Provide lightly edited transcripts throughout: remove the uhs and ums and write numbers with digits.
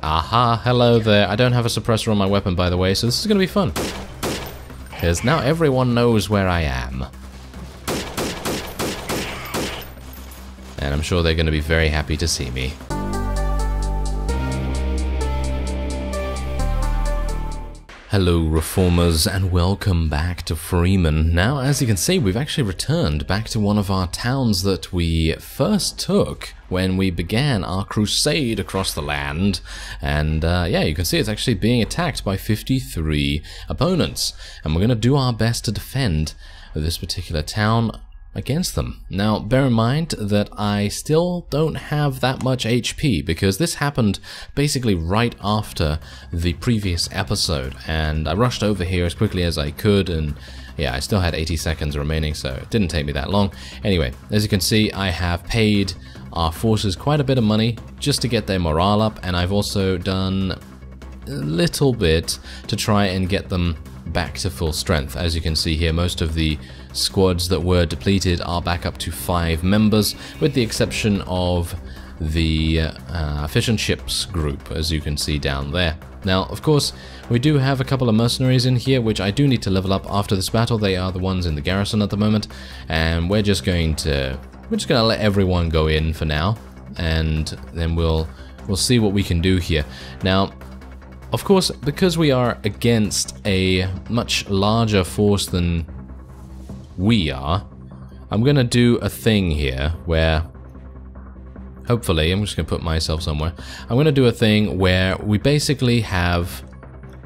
Aha, hello there. I don't have a suppressor on my weapon, by the way, so this is going to be fun. Because now everyone knows where I am. And I'm sure they're going to be very happy to see me. Hello reformers and welcome back to Freeman. Now as you can see we've actually returned back to one of our towns that we first took when we began our crusade across the land, and yeah, you can see it's actually being attacked by 53 opponents, and we're going to do our best to defend this particular town against them. Now bear in mind that I still don't have that much HP because this happened basically right after the previous episode, and I rushed over here as quickly as I could, and yeah, I still had 80 seconds remaining, so it didn't take me that long. Anyway, as you can see, I have paid our forces quite a bit of money just to get their morale up, and I've also done a little bit to try and get them back to full strength. As you can see here, most of the squads that were depleted are back up to 5 members, with the exception of the fish and chips group, as you can see down there. Now, of course, we do have a couple of mercenaries in here, which I do need to level up after this battle. They are the ones in the garrison at the moment, and we're just going to let everyone go in for now, and then we'll see what we can do here. Now, of course, because we are against a much larger force than we are, I'm going to do a thing here where, hopefully, I'm just going to put myself somewhere, I'm going to do a thing where we basically have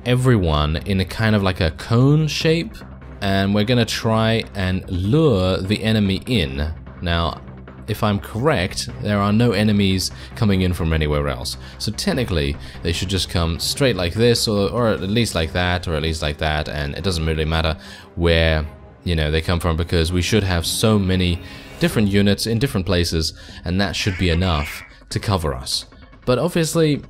everyone in a kind of like a cone shape, and we're going to try and lure the enemy in. Now, if I'm correct, there are no enemies coming in from anywhere else. So technically, they should just come straight like this, or at least like that, or at least like that, and it doesn't really matter where, you know, they come from, because we should have so many different units in different places, and that should be enough to cover us. But obviously,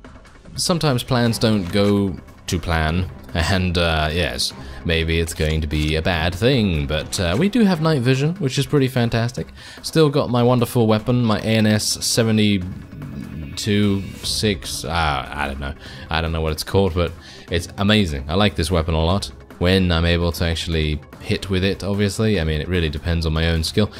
sometimes plans don't go to plan, and yes, maybe it's going to be a bad thing, but we do have night vision, which is pretty fantastic. Still got my wonderful weapon, my ANS 72-6, I don't know what it's called, but it's amazing. I like this weapon a lot when I'm able to actually hit with it, obviously. I mean, it really depends on my own skill.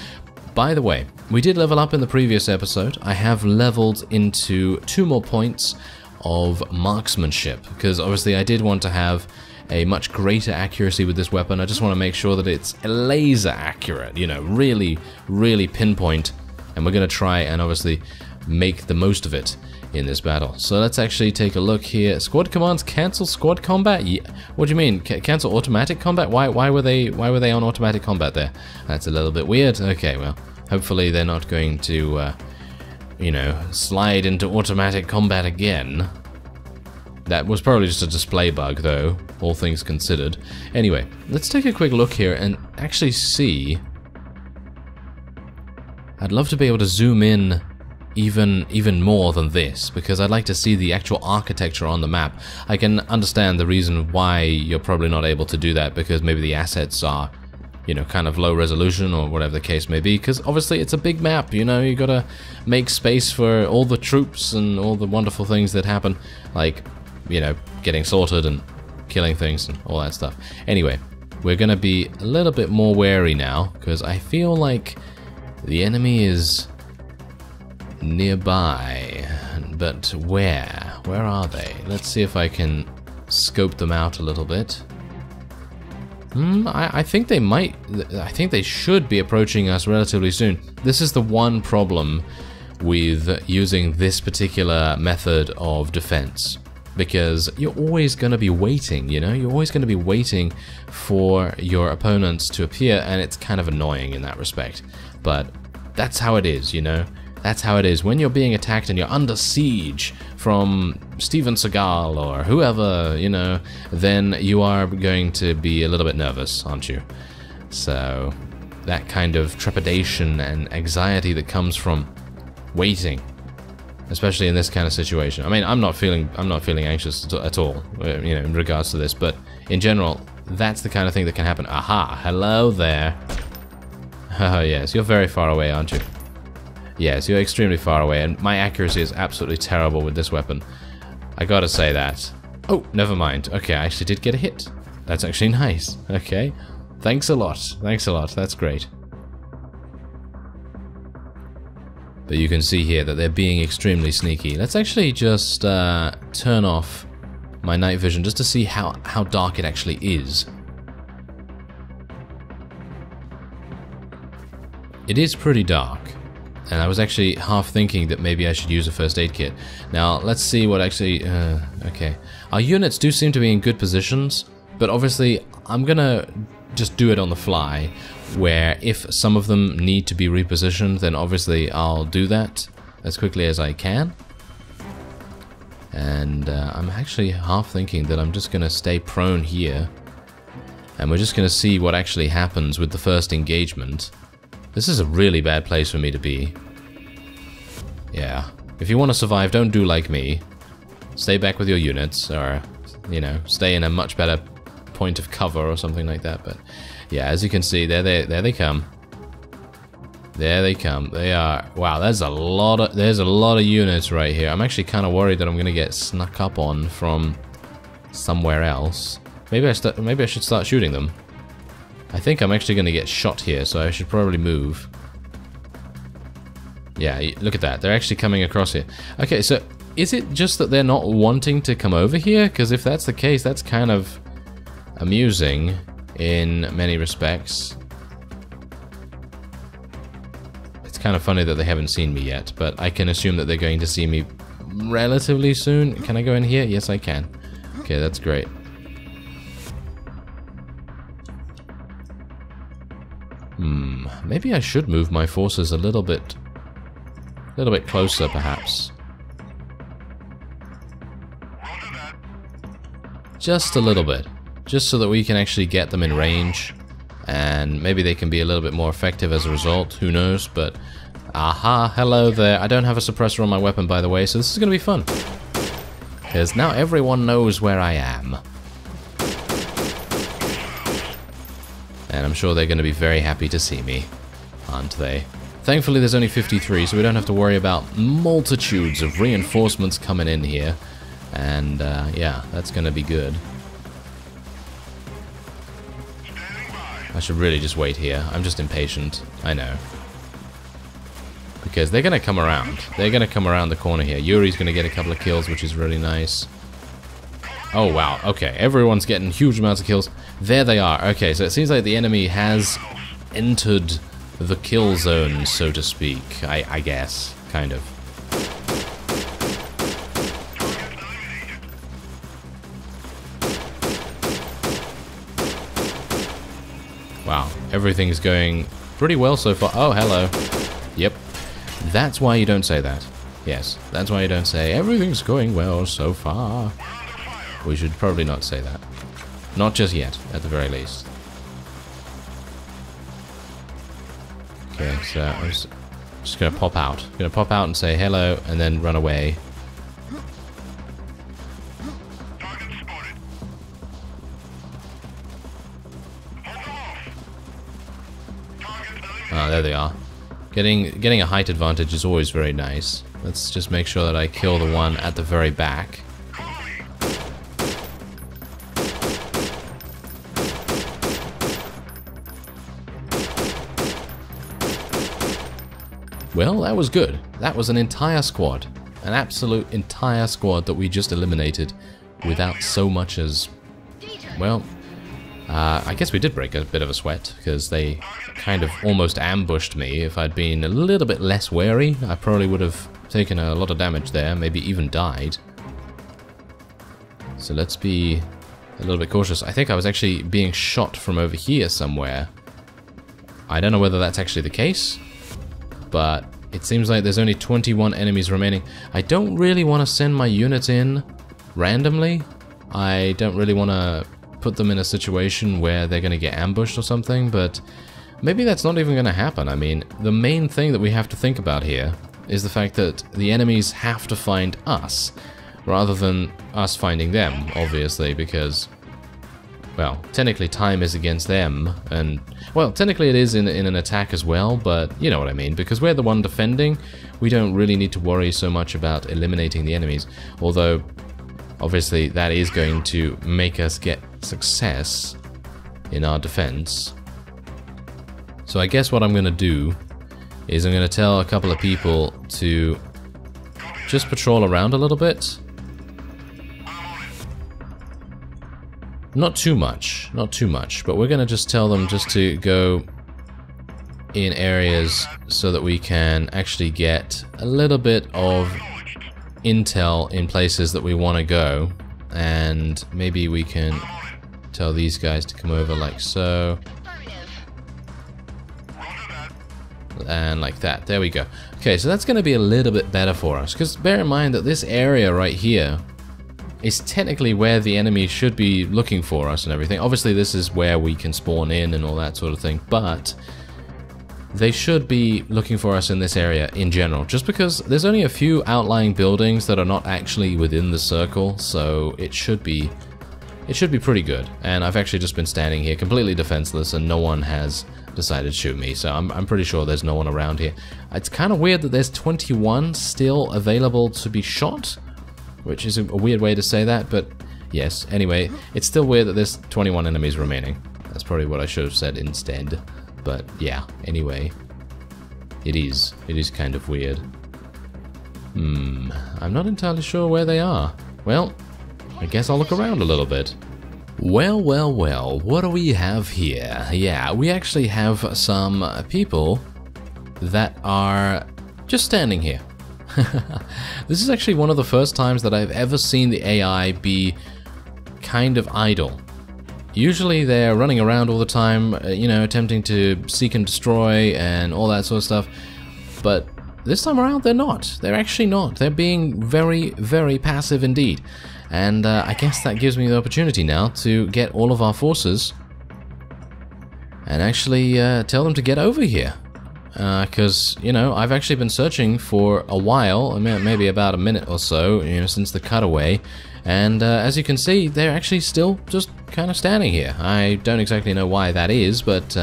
By the way, we did level up in the previous episode. I have leveled into 2 more points of marksmanship, because obviously I did want to have a much greater accuracy with this weapon. I just want to make sure that it's laser accurate, you know, really, really pinpoint, and we're going to try and obviously make the most of it in this battle. So let's actually take a look here. Squad commands cancel squad combat? Yeah. What do you mean? Cancel automatic combat? Why were they on automatic combat there? That's a little bit weird. Okay, well, hopefully they're not going to you know, slide into automatic combat again. That was probably just a display bug, though, all things considered. Anyway, let's take a quick look here and actually see. I'd love to be able to zoom in even more than this, because I'd like to see the actual architecture on the map. I can understand the reason why you're probably not able to do that, because maybe the assets are, you know, kind of low resolution or whatever the case may be, because obviously it's a big map, you know, you gotta make space for all the troops and all the wonderful things that happen, like, you know, getting sorted and killing things and all that stuff. Anyway, we're gonna be a little bit more wary now, because I feel like the enemy is nearby, but where are they? Let's see if I can scope them out a little bit. I think they might. I think they should be approaching us relatively soon. This is the one problem with using this particular method of defense, because you're always going to be waiting, you know? You're always going to be waiting for your opponents to appear, and it's kind of annoying in that respect. But that's how it is, you know? That's how it is. When you're being attacked and you're under siege from Steven Seagal or whoever, you know, then you are going to be a little bit nervous, aren't you? So that kind of trepidation and anxiety that comes from waiting, especially in this kind of situation. I mean, I'm not feeling anxious at all, you know, in regards to this, but in general, that's the kind of thing that can happen. Aha, hello there. Oh yes, you're very far away, aren't you? Yes, you're extremely far away, and my accuracy is absolutely terrible with this weapon. I gotta say that. Oh, never mind. Okay, I actually did get a hit. That's actually nice. Okay. Thanks a lot. Thanks a lot. That's great. But you can see here that they're being extremely sneaky. Let's actually just turn off my night vision just to see how dark it actually is. It is pretty dark. And I was actually half thinking that maybe I should use a first aid kit. Now, let's see what actually... okay. Our units do seem to be in good positions, but obviously I'm gonna just do it on the fly, where if some of them need to be repositioned, then obviously I'll do that as quickly as I can. And I'm actually half thinking that I'm just gonna stay prone here, and we're just gonna see what actually happens with the first engagement. This is a really bad place for me to be. Yeah. If you want to survive, don't do like me. Stay back with your units, or, you know, stay in a much better point of cover or something like that. But yeah, as you can see, there they come. There they come. They are... Wow, there's a lot of units right here. I'm actually kind of worried that I'm going to get snuck up on from somewhere else. Maybe I should start shooting them. I think I'm actually going to get shot here, so I should probably move. Yeah, look at that. They're actually coming across here. Okay, so is it just that they're not wanting to come over here? Because if that's the case, that's kind of amusing in many respects. It's kind of funny that they haven't seen me yet, but I can assume that they're going to see me relatively soon. Can I go in here? Yes, I can. Okay, that's great. Maybe I should move my forces a little bit closer, perhaps. Just a little bit. Just so that we can actually get them in range. And maybe they can be a little bit more effective as a result. Who knows? But, aha, hello there. I don't have a suppressor on my weapon, by the way, so this is going to be fun. Because now everyone knows where I am. And I'm sure they're going to be very happy to see me, aren't they? Thankfully there's only 53, so we don't have to worry about multitudes of reinforcements coming in here. And yeah, that's going to be good. I should really just wait here. I'm just impatient. I know. Because they're going to come around. They're going to come around the corner here. Yuri's going to get a couple of kills, which is really nice. Oh, wow. Okay, everyone's getting huge amounts of kills. There they are. Okay, so it seems like the enemy has entered the kill zone, so to speak. I guess. Kind of. Wow, everything's going pretty well so far. Oh, hello. Yep. That's why you don't say that. Yes, that's why you don't say, everything's going well so far. We should probably not say that. Not just yet, at the very least. Okay, so I'm just gonna pop out. I'm gonna pop out and say hello, and then run away. Ah, there they are. Getting a height advantage is always very nice. Let's just make sure that I kill the one at the very back. Well, that was good. That was an entire squad. An absolute entire squad that we just eliminated without so much as... Well, I guess we did break a bit of a sweat, because they kind of almost ambushed me. If I'd been a little bit less wary, I probably would have taken a lot of damage there, maybe even died. So let's be a little bit cautious. I think I was actually being shot from over here somewhere. I don't know whether that's actually the case, but it seems like there's only 21 enemies remaining. I don't really want to send my units in randomly. I don't really want to put them in a situation where they're going to get ambushed or something, but maybe that's not even going to happen. I mean, the main thing that we have to think about here is the fact that the enemies have to find us, rather than us finding them, obviously, because, well, technically time is against them, and, well, technically it is in an attack as well, but you know what I mean, because we're the one defending, we don't really need to worry so much about eliminating the enemies, although obviously that is going to make us get success in our defense. So I guess what I'm going to do is I'm going to tell a couple of people to just patrol around a little bit. Not too much, but we're going to just tell them just to go in areas so that we can actually get a little bit of intel in places that we want to go, and maybe we can tell these guys to come over like so, and like that. There we go. Okay, so that's going to be a little bit better for us, because bear in mind that this area right here is technically where the enemy should be looking for us and everything. Obviously this is where we can spawn in and all that sort of thing, but they should be looking for us in this area in general, just because there's only a few outlying buildings that are not actually within the circle, so it should be pretty good. And I've actually just been standing here completely defenseless and no one has decided to shoot me, so I'm pretty sure there's no one around here. It's kind of weird that there's 21 still available to be shot, which is a weird way to say that, but yes, anyway, it's still weird that there's 21 enemies remaining. That's probably what I should have said instead. But yeah, anyway, it is kind of weird. I'm not entirely sure where they are. Well, I guess I'll look around a little bit. Well, what do we have here? Yeah, we actually have some people that are just standing here. This is actually one of the first times that I've ever seen the AI be kind of idle. Usually they're running around all the time, you know, attempting to seek and destroy and all that sort of stuff. But this time around, they're not. They're actually not. They're being very, very passive indeed. And I guess that gives me the opportunity now to get all of our forces and actually tell them to get over here. Because, you know, I've actually been searching for a while, maybe about a minute or so, you know, since the cutaway. And as you can see, they're actually still just kind of standing here. I don't exactly know why that is, but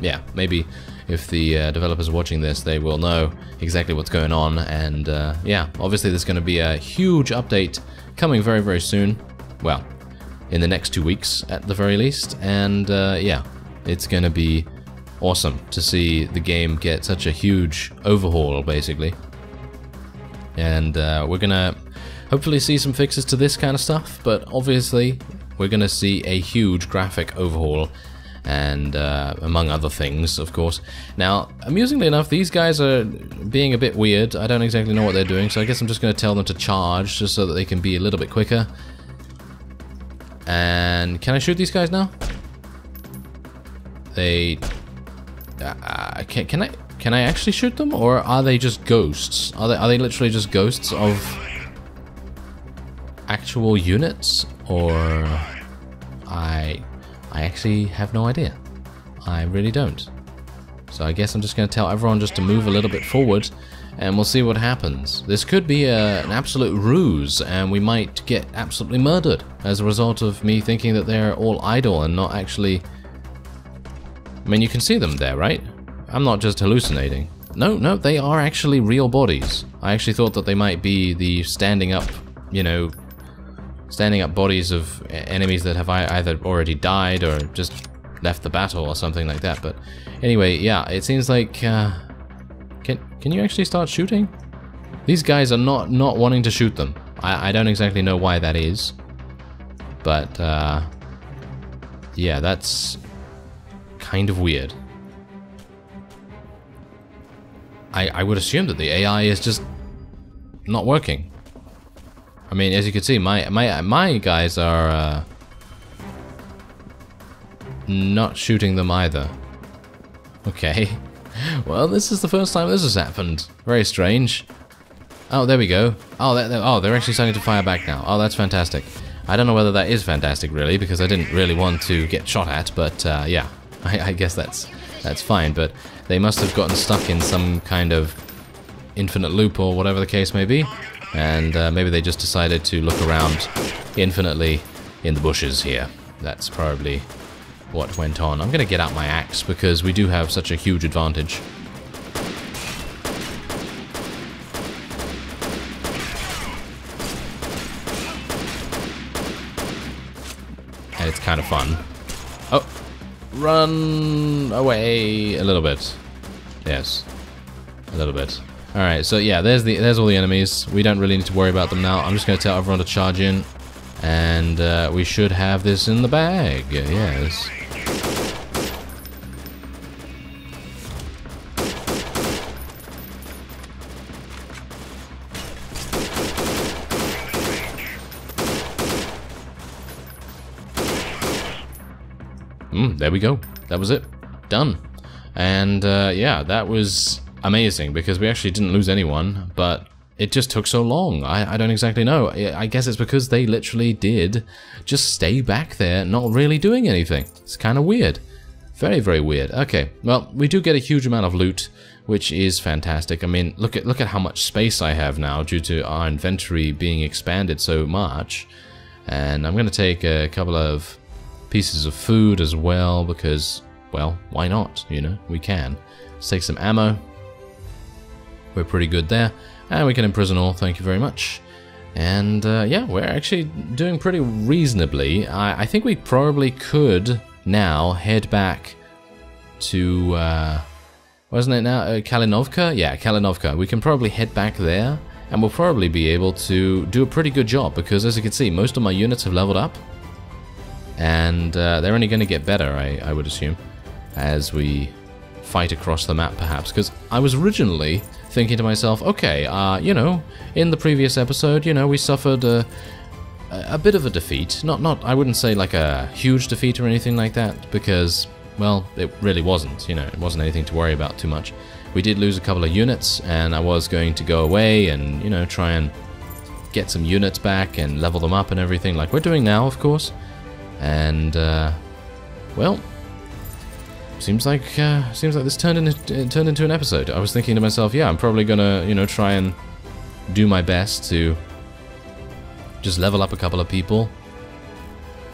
yeah, maybe if the developers are watching this, they will know exactly what's going on. And yeah, obviously there's going to be a huge update coming very, very soon. Well, in the next 2 weeks at the very least. And yeah, it's going to be awesome to see the game get such a huge overhaul, basically. And we're going to hopefully see some fixes to this kind of stuff, but obviously we're going to see a huge graphic overhaul, and among other things, of course. Now, amusingly enough, these guys are being a bit weird. I don't exactly know what they're doing, so I guess I'm just going to tell them to charge, just so that they can be a little bit quicker. And can I shoot these guys now? They... can I actually shoot them, or are they just ghosts? Are they literally just ghosts of actual units, or I actually have no idea. I really don't. So I guess I'm just going to tell everyone just to move a little bit forward, and we'll see what happens. This could be an absolute ruse, and we might get absolutely murdered as a result of me thinking that they're all idle and not actually... I mean, you can see them there, right? I'm not just hallucinating. No, they are actually real bodies. I actually thought that they might be the standing up, you know, standing up bodies of enemies that have either already died or just left the battle or something like that. But anyway, yeah, it seems like... Can you actually start shooting? These guys are not wanting to shoot them. I don't exactly know why that is. But, yeah, that's kind of weird. I would assume that the AI is just not working. I mean, as you can see, my guys are not shooting them either. Okay. Well, this is the first time this has happened. Very strange. Oh, there we go. Oh, they're actually starting to fire back now. Oh, that's fantastic. I don't know whether that is fantastic, really, because I didn't really want to get shot at, but yeah, I guess that's fine. But they must have gotten stuck in some kind of infinite loop or whatever the case may be, and maybe they just decided to look around infinitely in the bushes here. That's probably what went on. I'm going to get out my axe because we do have such a huge advantage. and it's kind of fun. Oh, run away a little bit. Yes, a little bit. All right, so yeah, there's all the enemies. We don't really need to worry about them now. I'm just going to tell everyone to charge in, and we should have this in the bag. Yes. There we go. That was it. Done. And yeah, that was amazing because we actually didn't lose anyone, but it just took so long. I don't exactly know. I guess it's because they literally did just stay back there, not really doing anything. It's kind of weird. Very, very weird. Okay, well, we do get a huge amount of loot, which is fantastic. I mean, look at how much space I have now due to our inventory being expanded so much. And I'm going to take a couple of pieces of food as well because, well, why not? You know, we can. Let's take some ammo. We're pretty good there. And we can imprison all, thank you very much. And yeah, we're actually doing pretty reasonably. I think we probably could now head back to, wasn't it now, Kalinovka? Yeah, Kalinovka. We can probably head back there, and we'll probably be able to do a pretty good job, because as you can see, most of my units have leveled up. And they're only going to get better, I would assume, as we fight across the map, perhaps. Because I was originally thinking to myself, okay, you know, in the previous episode, you know, we suffered a bit of a defeat. Not, I wouldn't say like a huge defeat or anything like that, because, well, it really wasn't. You know, it wasn't anything to worry about too much. We did lose a couple of units, and I was going to go away and, you know, try and get some units back and level them up and everything, like we're doing now, of course. And well, seems like this turned into an episode. I was thinking to myself, yeah, I'm probably gonna, you know, try and do my best to just level up a couple of people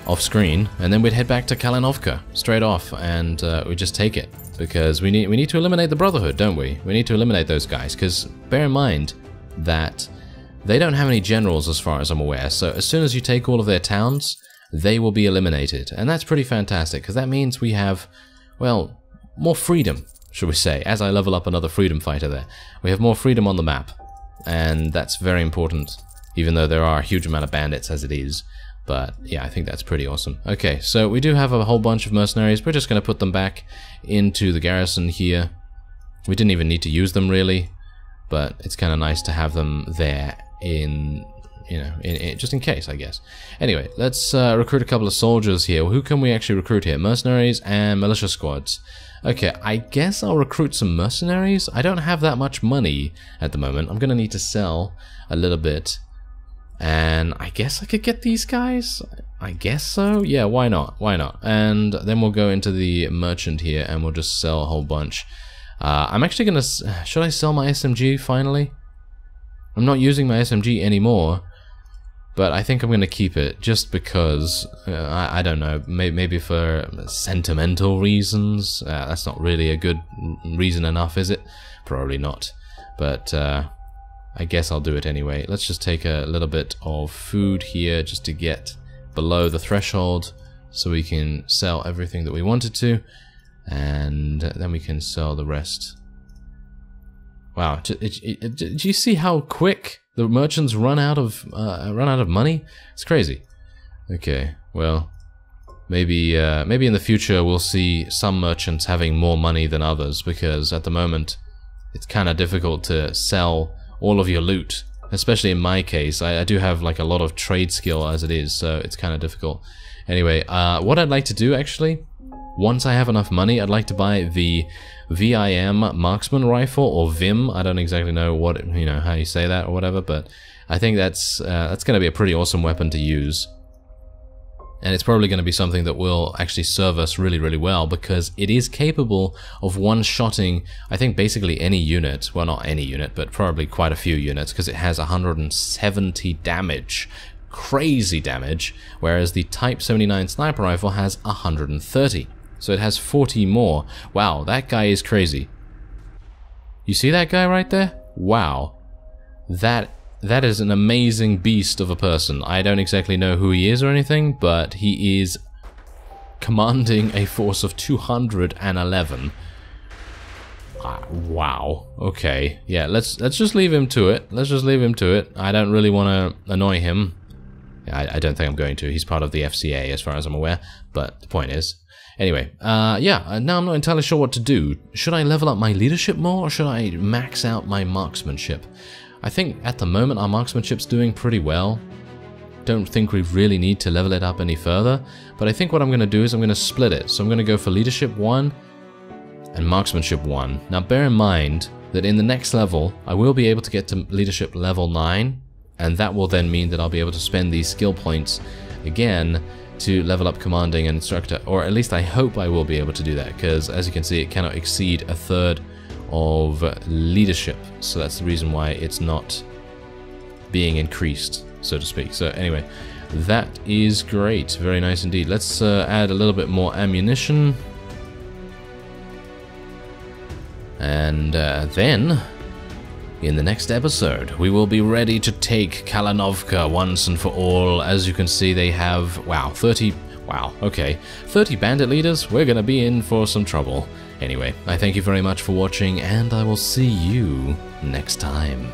off screen, and then we'd head back to Kalinovka straight off, and we just take it, because we need to eliminate the Brotherhood, don't we? We need to eliminate those guys, because bear in mind that they don't have any generals as far as I'm aware. So as soon as you take all of their towns, they will be eliminated, and that's pretty fantastic, because that means we have, well, more freedom, should we say, as I level up another freedom fighter there. We have more freedom on the map, and that's very important, even though there are a huge amount of bandits as it is. But yeah, I think that's pretty awesome. Okay, so we do have a whole bunch of mercenaries. We're just going to put them back into the garrison here. We didn't even need to use them really, but it's kind of nice to have them there in, you know, just in case, I guess. Anyway, let's recruit a couple of soldiers here. Who can we actually recruit here? Mercenaries and militia squads. Okay, I guess I'll recruit some mercenaries. I don't have that much money at the moment. I'm going to need to sell a little bit. And I guess I could get these guys? I guess so? Yeah, why not? Why not? And then we'll go into the merchant here and we'll just sell a whole bunch. I'm actually going to... Should I sell my SMG finally? I'm not using my SMG anymore. But I think I'm going to keep it just because, I don't know, maybe for sentimental reasons. That's not really a good reason enough, is it? Probably not. But I guess I'll do it anyway. Let's just take a little bit of food here just to get below the threshold so we can sell everything that we wanted to. And then we can sell the rest. Wow, do you see how quick the merchants run out of money? It's crazy. Okay, well, maybe in the future we'll see some merchants having more money than others, because at the moment it's kind of difficult to sell all of your loot. Especially in my case, I do have like a lot of trade skill as it is, so it's kind of difficult. Anyway, what I'd like to do actually, once I have enough money, I'd like to buy the VIM marksman rifle, or VIM. I don't exactly know what, you know, how you say that or whatever, but I think that's going to be a pretty awesome weapon to use. And it's probably going to be something that will actually serve us really, really well, because it is capable of one-shotting, I think, basically any unit. Well, not any unit, but probably quite a few units, because it has 170 damage. Crazy damage, whereas the Type 79 sniper rifle has 130. So it has 40 more. Wow, that guy is crazy. You see that guy right there? Wow. That is an amazing beast of a person. I don't exactly know who he is or anything, but he is commanding a force of 211. Wow. Okay. Yeah, let's just leave him to it. Let's just leave him to it. I don't really want to annoy him. I don't think I'm going to. He's part of the FCA as far as I'm aware. But the point is... Anyway, yeah, now I'm not entirely sure what to do. Should I level up my leadership more, or should I max out my marksmanship? I think at the moment our marksmanship's doing pretty well. Don't think we really need to level it up any further. But I think what I'm going to do is I'm going to split it. So I'm going to go for leadership 1 and marksmanship 1. Now bear in mind that in the next level, I will be able to get to leadership level 9. And that will then mean that I'll be able to spend these skill points again to level up commanding and instructor, or at least I hope I will be able to do that, because as you can see it cannot exceed a third of leadership, so that's the reason why it's not being increased, so to speak. So anyway, that is great, very nice indeed. Let's add a little bit more ammunition, and then in the next episode, we will be ready to take Kalanovka once and for all. As you can see, they have, wow, 30 bandit leaders. We're gonna be in for some trouble. Anyway, I thank you very much for watching, and I will see you next time.